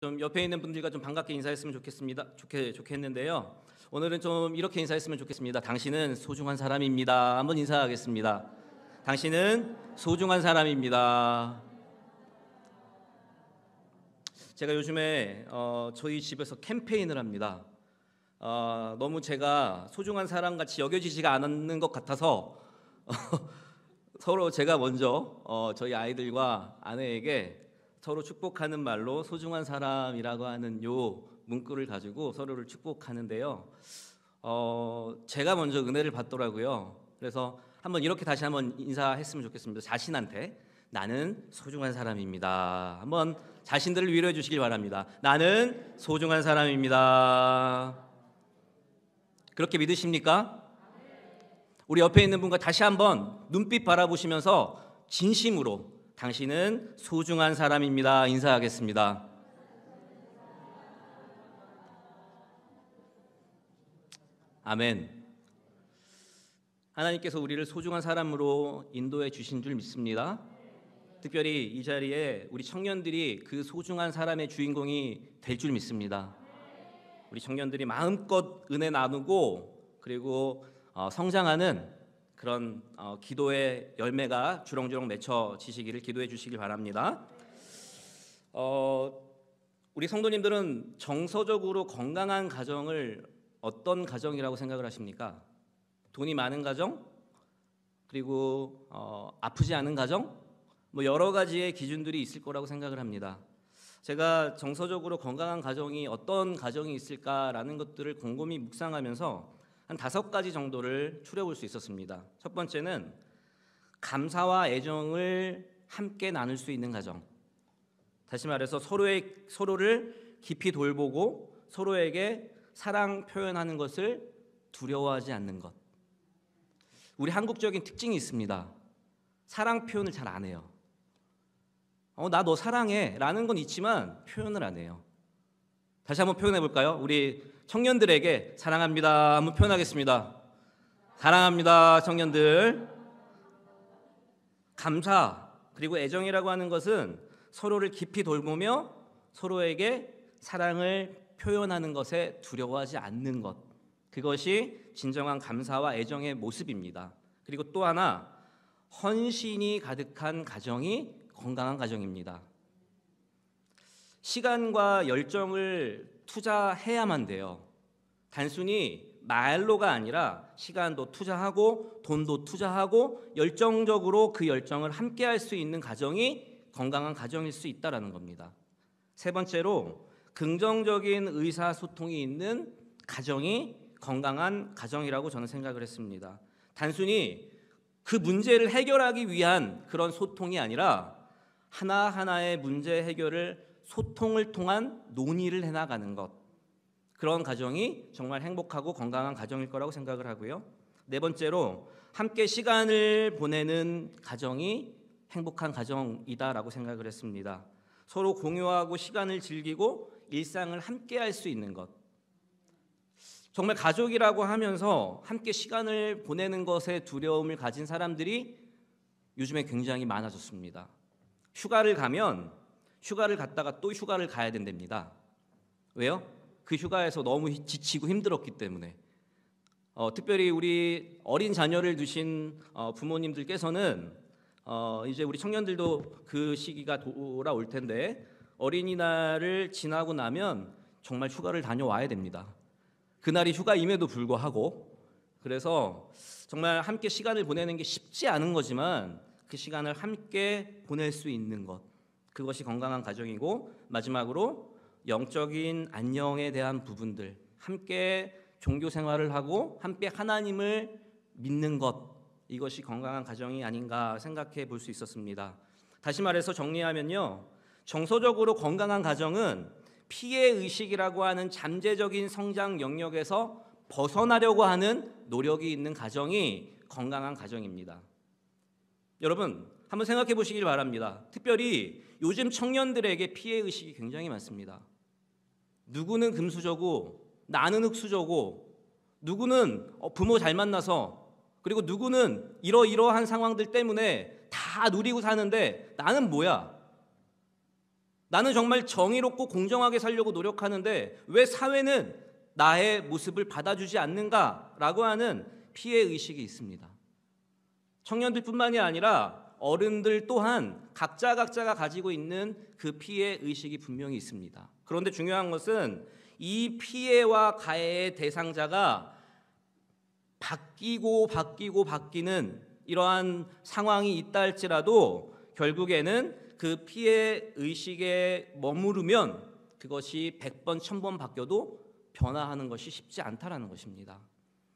좀 옆에 있는 분들과 좀 반갑게 인사했으면 좋겠습니다. 좋겠는데요. 오늘은 좀 이렇게 인사했으면 좋겠습니다. 당신은 소중한 사람입니다. 한번 인사하겠습니다. 당신은 소중한 사람입니다. 제가 요즘에 저희 집에서 캠페인을 합니다. 너무 제가 소중한 사람 같이 여겨지지가 않는 것 같아서 서로 제가 먼저 저희 아이들과 아내에게 서로 축복하는 말로 소중한 사람이라고 하는 요 문구를 가지고 서로를 축복하는데요. 제가 먼저 은혜를 받더라고요. 그래서 다시 한번 인사했으면 좋겠습니다. 자신한테 나는 소중한 사람입니다. 한번 자신들을 위로해 주시길 바랍니다. 나는 소중한 사람입니다. 그렇게 믿으십니까? 우리 옆에 있는 분과 다시 한번 눈빛 바라보시면서 진심으로 당신은 소중한 사람입니다. 인사하겠습니다. 아멘. 하나님께서 우리를 소중한 사람으로 인도해 주신 줄 믿습니다. 특별히 이 자리에 우리 청년들이 그 소중한 사람의 주인공이 될 줄 믿습니다. 우리 청년들이 마음껏 은혜 나누고 그리고 성장하는 그런 기도의 열매가 주렁주렁 맺혀지시기를 기도해 주시길 바랍니다. 우리 성도님들은 정서적으로 건강한 가정을 어떤 가정이라고 생각을 하십니까? 돈이 많은 가정? 그리고 아프지 않은 가정? 뭐 여러 가지의 기준들이 있을 거라고 생각을 합니다. 제가 정서적으로 건강한 가정이 어떤 가정이 있을까라는 것들을 곰곰이 묵상하면서 한 5가지 정도를 추려볼 수 있었습니다. 첫 번째는 감사와 애정을 함께 나눌 수 있는 가정. 다시 말해서 서로를 깊이 돌보고 서로에게 사랑 표현하는 것을 두려워하지 않는 것. 우리 한국적인 특징이 있습니다. 사랑 표현을 잘 안 해요. 나 너 사랑해 라는 건 있지만 표현을 안 해요. 다시 한번 표현해 볼까요? 우리 청년들에게 사랑합니다 한번 표현하겠습니다. 사랑합니다 청년들. 감사 그리고 애정이라고 하는 것은 서로를 깊이 돌보며 서로에게 사랑을 표현하는 것에 두려워하지 않는 것, 그것이 진정한 감사와 애정의 모습입니다. 그리고 또 하나, 헌신이 가득한 가정이 건강한 가정입니다. 시간과 열정을 투자해야만 돼요. 단순히 말로가 아니라 시간도 투자하고 돈도 투자하고 열정적으로 그 열정을 함께 할 수 있는 가정이 건강한 가정일 수 있다는 겁니다. 세 번째로, 긍정적인 의사소통이 있는 가정이 건강한 가정이라고 저는 생각을 했습니다. 단순히 그 문제를 해결하기 위한 그런 소통이 아니라 하나하나의 문제 해결을 소통을 통한 논의를 해나가는 것, 그런 가정이 정말 행복하고 건강한 가정일 거라고 생각을 하고요. 네 번째로, 함께 시간을 보내는 가정이 행복한 가정이다라고 생각을 했습니다. 서로 공유하고 시간을 즐기고 일상을 함께 할 수 있는 것. 정말 가족이라고 하면서 함께 시간을 보내는 것에 두려움을 가진 사람들이 요즘에 굉장히 많아졌습니다. 휴가를 가면 휴가를 갔다가 또 휴가를 가야 된답니다. 왜요? 그 휴가에서 너무 지치고 힘들었기 때문에. 특별히 우리 어린 자녀를 두신 부모님들께서는 이제 우리 청년들도 그 시기가 돌아올 텐데 어린이날을 지나고 나면 정말 휴가를 다녀와야 됩니다. 그날이 휴가임에도 불구하고. 그래서 정말 함께 시간을 보내는 게 쉽지 않은 거지만 그 시간을 함께 보낼 수 있는 것, 그것이 건강한 가정이고, 마지막으로 영적인 안녕에 대한 부분들, 함께 종교 생활을 하고 함께 하나님을 믿는 것, 이것이 건강한 가정이 아닌가 생각해 볼 수 있었습니다. 다시 말해서 정리하면요, 정서적으로 건강한 가정은 피해의식이라고 하는 잠재적인 성장 영역에서 벗어나려고 하는 노력이 있는 가정이 건강한 가정입니다. 여러분 한번 생각해 보시길 바랍니다. 특별히 요즘 청년들에게 피해의식이 굉장히 많습니다. 누구는 금수저고 나는 흙수저고, 누구는 부모 잘 만나서, 그리고 누구는 이러이러한 상황들 때문에 다 누리고 사는데 나는 뭐야? 나는 정말 정의롭고 공정하게 살려고 노력하는데 왜 사회는 나의 모습을 받아주지 않는가라고 하는 피해의식이 있습니다. 청년들뿐만이 아니라 어른들 또한 각자가 가지고 있는 그 피해의식이 분명히 있습니다. 그런데 중요한 것은 이 피해와 가해의 대상자가 바뀌는 이러한 상황이 있다 할지라도 결국에는 그 피해 의식에 머무르면 그것이 100번 1000번 바뀌어도 변화하는 것이 쉽지 않다라는 것입니다.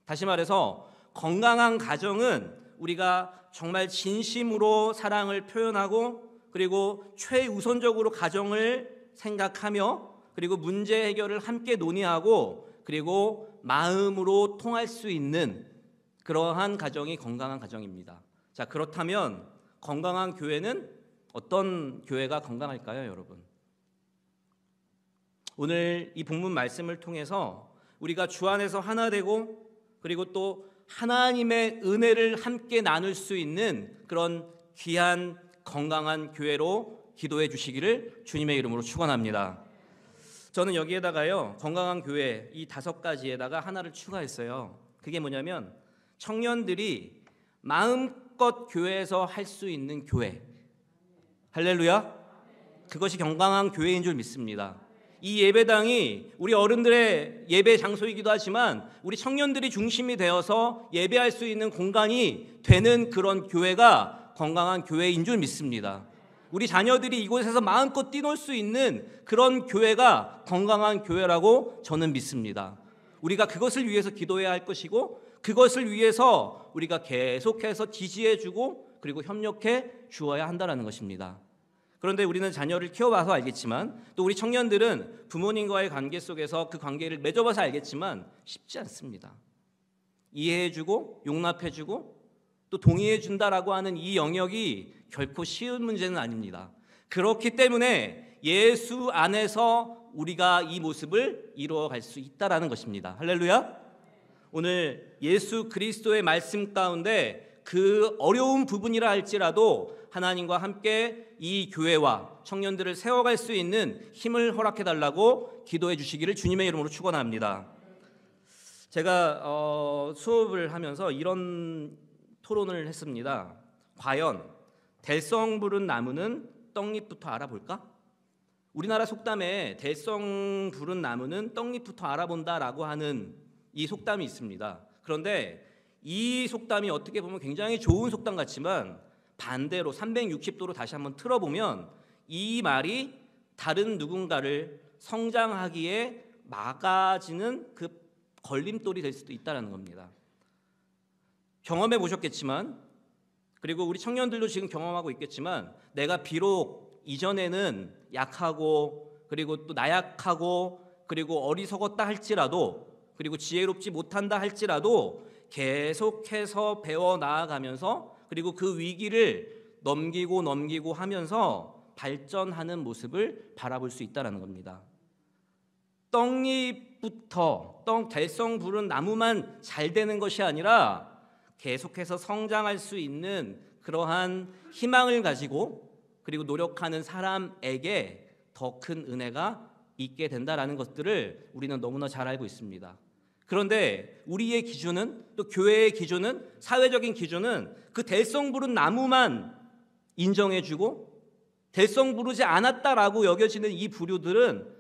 다시 말해서 건강한 가정은 우리가 정말 진심으로 사랑을 표현하고 그리고 최우선적으로 가정을 생각하며 그리고 문제 해결을 함께 논의하고 그리고 마음으로 통할 수 있는 그러한 가정이 건강한 가정입니다. 자, 그렇다면 건강한 교회는 어떤 교회가 건강할까요, 여러분? 오늘 이 본문 말씀을 통해서 우리가 주 안에서 하나 되고 그리고 또 하나님의 은혜를 함께 나눌 수 있는 그런 귀한 건강한 교회로 기도해 주시기를 주님의 이름으로 축원합니다. 저는 여기에다가요, 건강한 교회 이 5가지에다가 하나를 추가했어요. 그게 뭐냐면 청년들이 마음껏 교회에서 할 수 있는 교회. 할렐루야. 그것이 건강한 교회인 줄 믿습니다. 이 예배당이 우리 어른들의 예배 장소이기도 하지만 우리 청년들이 중심이 되어서 예배할 수 있는 공간이 되는 그런 교회가 건강한 교회인 줄 믿습니다. 우리 자녀들이 이곳에서 마음껏 뛰놀 수 있는 그런 교회가 건강한 교회라고 저는 믿습니다. 우리가 그것을 위해서 기도해야 할 것이고 그것을 위해서 우리가 계속해서 지지해주고 그리고 협력해 주어야 한다는 것입니다. 그런데 우리는 자녀를 키워봐서 알겠지만 또 우리 청년들은 부모님과의 관계 속에서 그 관계를 맺어봐서 알겠지만 쉽지 않습니다. 이해해주고 용납해주고 또 동의해준다라고 하는 이 영역이 결코 쉬운 문제는 아닙니다. 그렇기 때문에 예수 안에서 우리가 이 모습을 이루어갈 수 있다라는 것입니다. 할렐루야. 오늘 예수 그리스도의 말씀 가운데 그 어려운 부분이라 할지라도 하나님과 함께 이 교회와 청년들을 세워갈 수 있는 힘을 허락해달라고 기도해 주시기를 주님의 이름으로 축원합니다. 제가 수업을 하면서 이런 토론을 했습니다. 과연 될성 부른 나무는 떡잎부터 알아볼까? 우리나라 속담에 될성 부른 나무는 떡잎부터 알아본다라고 하는 이 속담이 있습니다. 그런데 이 속담이 어떻게 보면 굉장히 좋은 속담 같지만 반대로 360도로 다시 한번 틀어보면 이 말이 다른 누군가를 성장하기에 막아지는 그 걸림돌이 될 수도 있다는 겁니다. 경험해 보셨겠지만 그리고 우리 청년들도 지금 경험하고 있겠지만 내가 비록 이전에는 약하고 그리고 또 나약하고 그리고 어리석었다 할지라도 그리고 지혜롭지 못한다 할지라도 계속해서 배워 나아가면서 그리고 그 위기를 넘기고 하면서 발전하는 모습을 바라볼 수 있다는 겁니다. 떡잎부터 될성 부른 나무만 잘 되는 것이 아니라 계속해서 성장할 수 있는 그러한 희망을 가지고 그리고 노력하는 사람에게 더 큰 은혜가 있게 된다라는 것들을 우리는 너무나 잘 알고 있습니다. 그런데 우리의 기준은 또 교회의 기준은 사회적인 기준은 그 될성 부른 나무만 인정해주고 될성 부르지 않았다라고 여겨지는 이 부류들은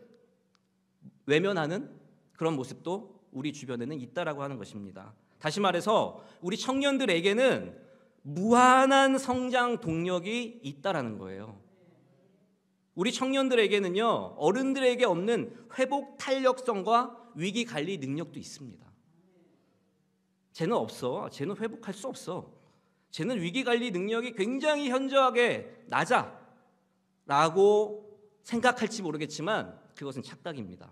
외면하는 그런 모습도 우리 주변에는 있다라고 하는 것입니다. 다시 말해서 우리 청년들에게는 무한한 성장 동력이 있다라는 거예요. 우리 청년들에게는요 어른들에게 없는 회복 탄력성과 위기 관리 능력도 있습니다. 쟤는 없어. 쟤는 회복할 수 없어. 쟤는 위기 관리 능력이 굉장히 현저하게 낮아라고 생각할지 모르겠지만 그것은 착각입니다.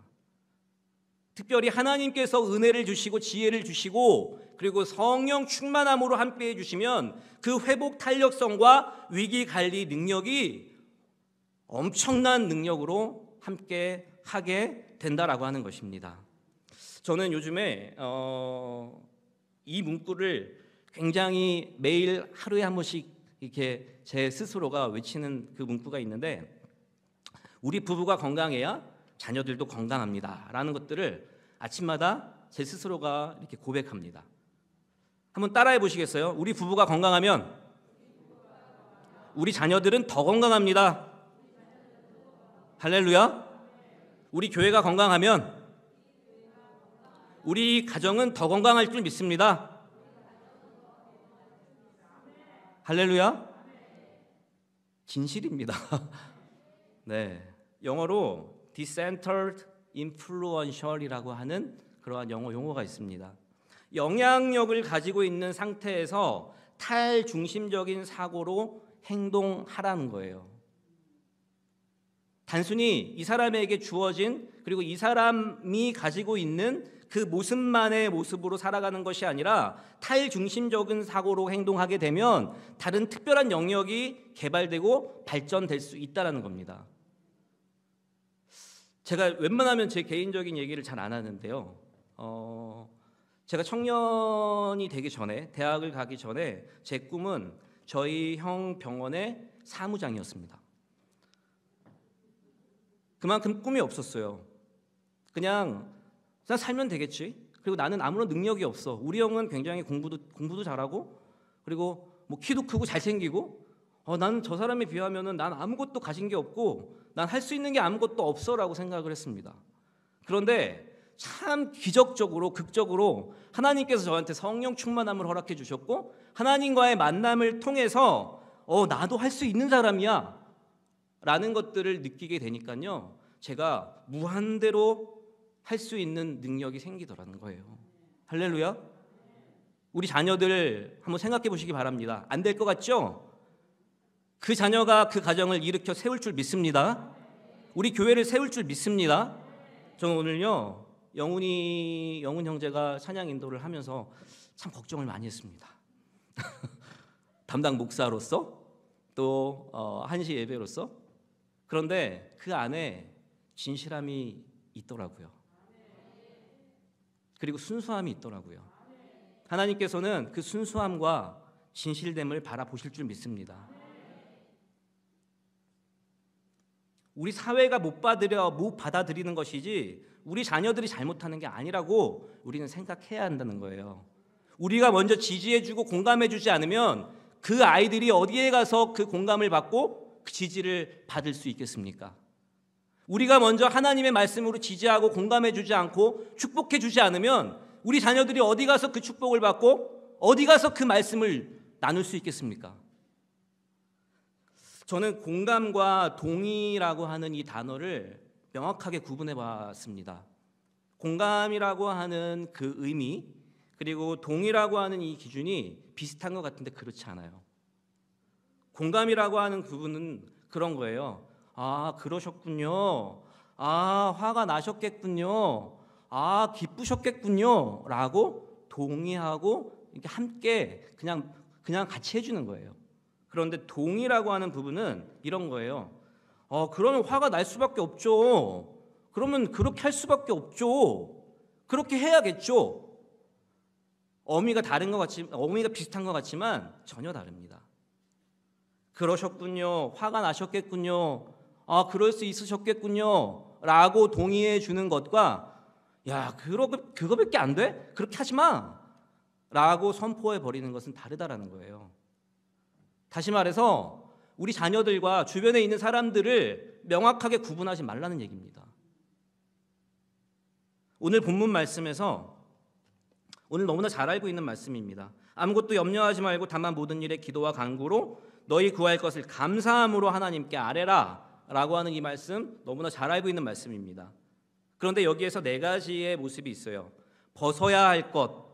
특별히 하나님께서 은혜를 주시고 지혜를 주시고 그리고 성령 충만함으로 함께해 주시면 그 회복 탄력성과 위기 관리 능력이 엄청난 능력으로 함께 하게 된다라고 하는 것입니다. 저는 요즘에 이 문구를 굉장히 매일 하루에 한 번씩 이렇게 제 스스로가 외치는 그 문구가 있는데 우리 부부가 건강해야 자녀들도 건강합니다 라는 것들을 아침마다 제 스스로가 이렇게 고백합니다. 한번 따라해 보시겠어요? 우리 부부가 건강하면 우리 자녀들은 더 건강합니다. 할렐루야. 우리 교회가 건강하면 우리 가정은 더 건강할 줄 믿습니다. 할렐루야. 진실입니다. 네, 영어로 decentered influential이라고 하는 그러한 영어 용어가 있습니다. 영향력을 가지고 있는 상태에서 탈중심적인 사고로 행동하라는 거예요. 단순히 이 사람에게 주어진 그리고 이 사람이 가지고 있는 그 모습만의 모습으로 살아가는 것이 아니라 탈중심적인 사고로 행동하게 되면 다른 특별한 영역이 개발되고 발전될 수 있다는 겁니다. 제가 웬만하면 제 개인적인 얘기를 잘 안 하는데요. 제가 청년이 되기 전에, 대학을 가기 전에 제 꿈은 저희 형 병원의 사무장이었습니다. 그만큼 꿈이 없었어요. 그냥 살면 되겠지. 그리고 나는 아무런 능력이 없어. 우리 형은 굉장히 공부도 잘하고, 그리고 뭐 키도 크고 잘생기고, 나는 저 사람에 비하면은 난 아무것도 가진 게 없고, 난 할 수 있는 게 아무것도 없어라고 생각을 했습니다. 그런데 참 기적적으로, 극적으로 하나님께서 저한테 성령 충만함을 허락해 주셨고, 하나님과의 만남을 통해서 나도 할 수 있는 사람이야 라는 것들을 느끼게 되니까요, 제가 무한대로 할 수 있는 능력이 생기더라는 거예요. 할렐루야. 우리 자녀들 한번 생각해 보시기 바랍니다. 안 될 것 같죠? 그 자녀가 그 가정을 일으켜 세울 줄 믿습니다. 우리 교회를 세울 줄 믿습니다. 저는 오늘요, 영훈 형제가 찬양 인도를 하면서 참 걱정을 많이 했습니다. 담당 목사로서, 또 한시 예배로서. 그런데 그 안에 진실함이 있더라고요. 그리고 순수함이 있더라고요. 하나님께서는 그 순수함과 진실됨을 바라보실 줄 믿습니다. 우리 사회가 못 받아들이는 것이지 우리 자녀들이 잘못하는 게 아니라고 우리는 생각해야 한다는 거예요. 우리가 먼저 지지해주고 공감해주지 않으면 그 아이들이 어디에 가서 그 공감을 받고 그 지지를 받을 수 있겠습니까? 우리가 먼저 하나님의 말씀으로 지지하고 공감해주지 않고 축복해주지 않으면 우리 자녀들이 어디 가서 그 축복을 받고 어디 가서 그 말씀을 나눌 수 있겠습니까? 저는 공감과 동의라고 하는 이 단어를 명확하게 구분해 봤습니다. 공감이라고 하는 그 의미, 그리고 동의라고 하는 이 기준이 비슷한 것 같은데 그렇지 않아요. 공감이라고 하는 부분은 그런 거예요. 아, 그러셨군요. 아, 화가 나셨겠군요. 아, 기쁘셨겠군요. 라고 동의하고 이렇게 함께 그냥 같이 해주는 거예요. 그런데 동의라고 하는 부분은 이런 거예요. 그러면 화가 날 수밖에 없죠. 그러면 그렇게 할 수밖에 없죠. 그렇게 해야겠죠. 어미가 비슷한 것 같지만 전혀 다릅니다. 그러셨군요. 화가 나셨겠군요. 아, 그럴 수 있으셨겠군요. 라고 동의해 주는 것과 야, 그거밖에 안 돼? 그렇게 하지 마. 라고 선포해 버리는 것은 다르다라는 거예요. 다시 말해서 우리 자녀들과 주변에 있는 사람들을 명확하게 구분하지 말라는 얘기입니다. 오늘 본문 말씀에서 오늘 너무나 잘 알고 있는 말씀입니다. 아무것도 염려하지 말고 다만 모든 일에 기도와 간구로 너희 구할 것을 감사함으로 하나님께 아뢰라 라고 하는 이 말씀 너무나 잘 알고 있는 말씀입니다. 그런데 여기에서 네 가지의 모습이 있어요. 벗어야 할 것,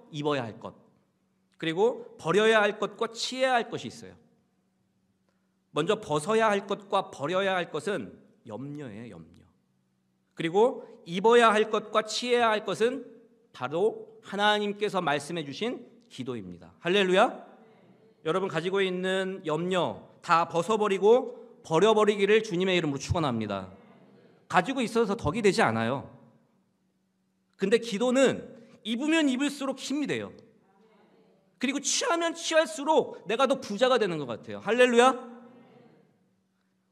입어야 할 것, 그리고 버려야 할 것과 취해야 할 것이 있어요. 먼저 벗어야 할 것과 버려야 할 것은 염려예요, 염려. 그리고 입어야 할 것과 취해야 할 것은 바로 하나님께서 말씀해 주신 기도입니다. 할렐루야. 여러분 가지고 있는 염려 다 벗어버리고 버려버리기를 주님의 이름으로 축원합니다. 가지고 있어서 덕이 되지 않아요. 근데 기도는 입으면 입을수록 힘이 돼요. 그리고 취하면 취할수록 내가 더 부자가 되는 것 같아요. 할렐루야.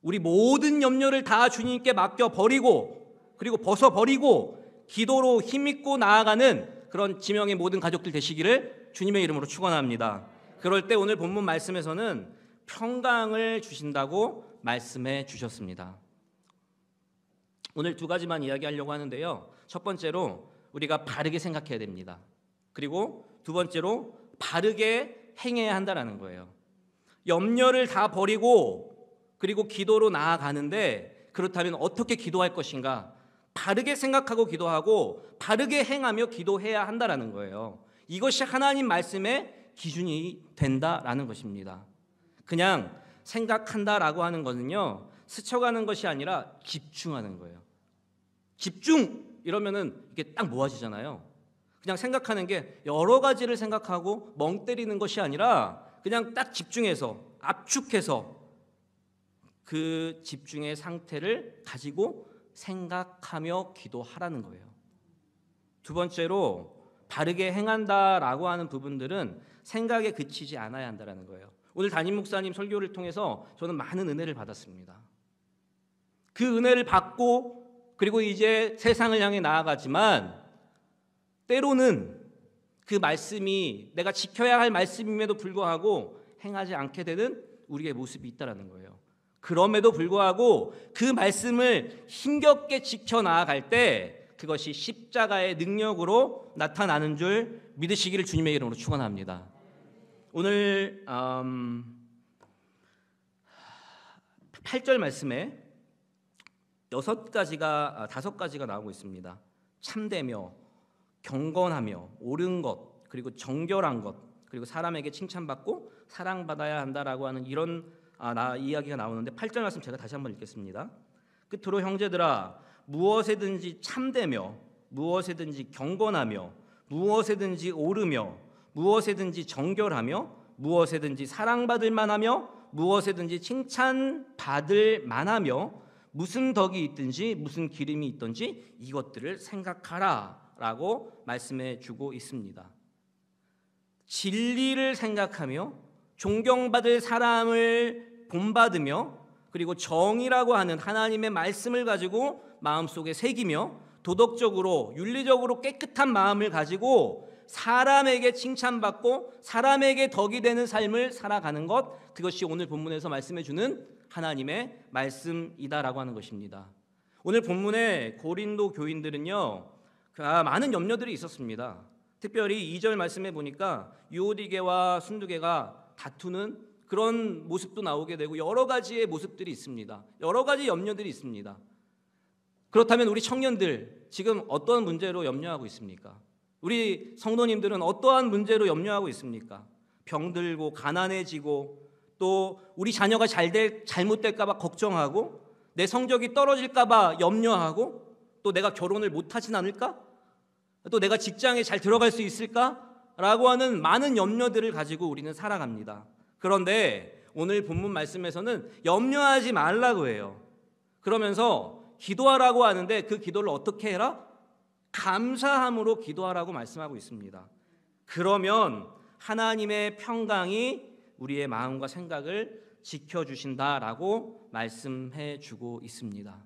우리 모든 염려를 다 주님께 맡겨버리고 그리고 벗어버리고 기도로 힘입고 나아가는 그런 지명의 모든 가족들 되시기를 주님의 이름으로 축원합니다. 그럴 때 오늘 본문 말씀에서는 평강을 주신다고 말씀해 주셨습니다. 오늘 두 가지만 이야기하려고 하는데요. 첫 번째로 우리가 바르게 생각해야 됩니다. 그리고 두 번째로 바르게 행해야 한다는 거예요. 염려를 다 버리고 그리고 기도로 나아가는데 그렇다면 어떻게 기도할 것인가? 바르게 생각하고 기도하고 바르게 행하며 기도해야 한다는 거예요. 이것이 하나님 말씀의 기준이 된다라는 것입니다. 그냥 생각한다라고 하는 것은요, 스쳐가는 것이 아니라 집중하는 거예요. 집중! 이러면은 이게 딱 모아지잖아요. 그냥 생각하는 게 여러 가지를 생각하고 멍 때리는 것이 아니라 그냥 딱 집중해서 압축해서 그 집중의 상태를 가지고 생각하며 기도하라는 거예요. 두 번째로 바르게 행한다라고 하는 부분들은 생각에 그치지 않아야 한다는 거예요. 오늘 담임 목사님 설교를 통해서 저는 많은 은혜를 받았습니다. 그 은혜를 받고 그리고 이제 세상을 향해 나아가지만 때로는 그 말씀이 내가 지켜야 할 말씀임에도 불구하고 행하지 않게 되는 우리의 모습이 있다는 거예요. 그럼에도 불구하고 그 말씀을 힘겹게 지켜나아갈 때 그것이 십자가의 능력으로 나타나는 줄 믿으시기를 주님의 이름으로 축원합니다. 오늘 8절 말씀에 5가지가 나오고 있습니다. 참되며 경건하며 옳은 것 그리고 정결한 것 그리고 사람에게 칭찬받고 사랑받아야 한다라고 하는 이런 이야기가 나오는데 8절 말씀 제가 다시 한번 읽겠습니다. 끝으로 형제들아 무엇에든지 참되며 무엇에든지 경건하며 무엇에든지 옳으며 무엇에든지 정결하며 무엇에든지 사랑받을 만하며 무엇에든지 칭찬받을 만하며 무슨 덕이 있든지 무슨 기름이 있든지 이것들을 생각하라 라고 말씀해 주고 있습니다. 진리를 생각하며 존경받을 사람을 본받으며 그리고 정의라고 하는 하나님의 말씀을 가지고 마음속에 새기며 도덕적으로 윤리적으로 깨끗한 마음을 가지고 사람에게 칭찬받고 사람에게 덕이 되는 삶을 살아가는 것, 그것이 오늘 본문에서 말씀해 주는 하나님의 말씀이다라고 하는 것입니다. 오늘 본문의 고린도 교인들은요 많은 염려들이 있었습니다. 특별히 2절 말씀해 보니까 유오디게와 순두게가 다투는 그런 모습도 나오게 되고 여러 가지의 모습들이 있습니다. 여러 가지 염려들이 있습니다. 그렇다면 우리 청년들 지금 어떤 문제로 염려하고 있습니까? 우리 성도님들은 어떠한 문제로 염려하고 있습니까? 병들고 가난해지고 또 우리 자녀가 잘못될까 봐 걱정하고 내 성적이 떨어질까 봐 염려하고 또 내가 결혼을 못하진 않을까? 또 내가 직장에 잘 들어갈 수 있을까? 라고 하는 많은 염려들을 가지고 우리는 살아갑니다. 그런데 오늘 본문 말씀에서는 염려하지 말라고 해요. 그러면서 기도하라고 하는데 그 기도를 어떻게 해라? 감사함으로 기도하라고 말씀하고 있습니다. 그러면 하나님의 평강이 우리의 마음과 생각을 지켜주신다라고 말씀해 주고 있습니다.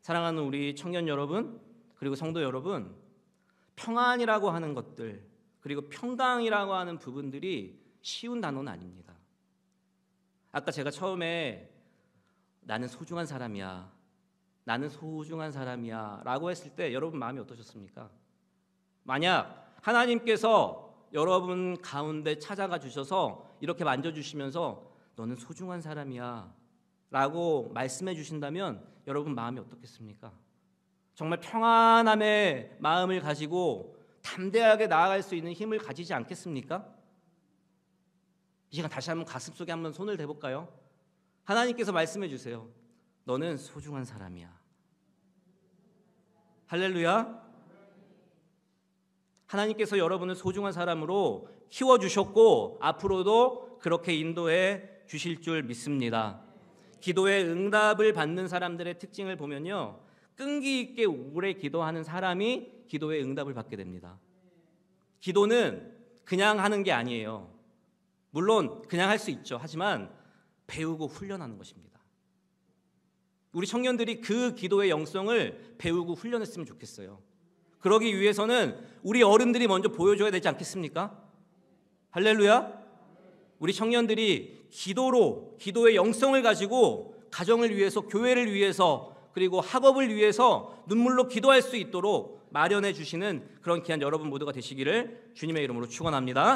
사랑하는 우리 청년 여러분 그리고 성도 여러분, 평안이라고 하는 것들 그리고 평강이라고 하는 부분들이 쉬운 단어는 아닙니다. 아까 제가 처음에 나는 소중한 사람이야, 나는 소중한 사람이야 라고 했을 때 여러분 마음이 어떠셨습니까? 만약 하나님께서 여러분 가운데 찾아가 주셔서 이렇게 만져주시면서 너는 소중한 사람이야 라고 말씀해 주신다면 여러분 마음이 어떻겠습니까? 정말 평안함의 마음을 가지고 담대하게 나아갈 수 있는 힘을 가지지 않겠습니까? 이 시간 다시 한번 가슴속에 한번 손을 대볼까요? 하나님께서 말씀해 주세요. 너는 소중한 사람이야. 할렐루야. 하나님께서 여러분을 소중한 사람으로 키워주셨고 앞으로도 그렇게 인도해 주실 줄 믿습니다. 기도의 응답을 받는 사람들의 특징을 보면요, 끈기 있게 오래 기도하는 사람이 기도의 응답을 받게 됩니다. 기도는 그냥 하는 게 아니에요. 물론 그냥 할 수 있죠. 하지만 배우고 훈련하는 것입니다. 우리 청년들이 그 기도의 영성을 배우고 훈련했으면 좋겠어요. 그러기 위해서는 우리 어른들이 먼저 보여줘야 되지 않겠습니까? 할렐루야. 우리 청년들이 기도의 영성을 가지고 가정을 위해서, 교회를 위해서, 그리고 학업을 위해서 눈물로 기도할 수 있도록 마련해 주시는 그런 귀한 여러분 모두가 되시기를 주님의 이름으로 축원합니다.